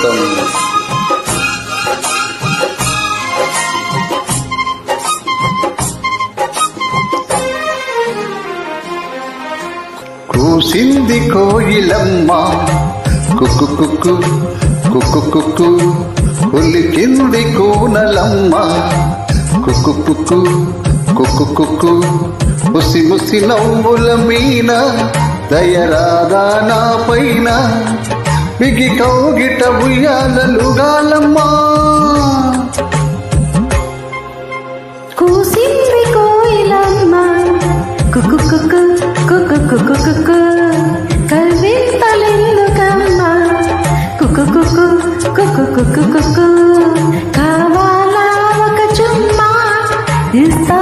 అద్భుతం. కూసింది కోయిలమ్మ కుక్కు కుక్కు కుక్కు కుక్కు, ఉలికింది కూనలమ్మ కుక్కు కుక్కు కుక్కు కుక్కు, ముసి ముసి నవ్వుల మీన దయరాదా నా పైన, బిగి కౌగిట ఉయ్యాలలుగాలమ్మా. కూసింది కోయిలమ్మ కుక్కు కుక్కు కుక్కు కుక్కు కుక్కు, కవింతలెందుకమ్మా కుక్కు కుక్కు కుక్కు కుక్కు కుక్కు, కావాలా ఒక చుమ్మా ఇస్తా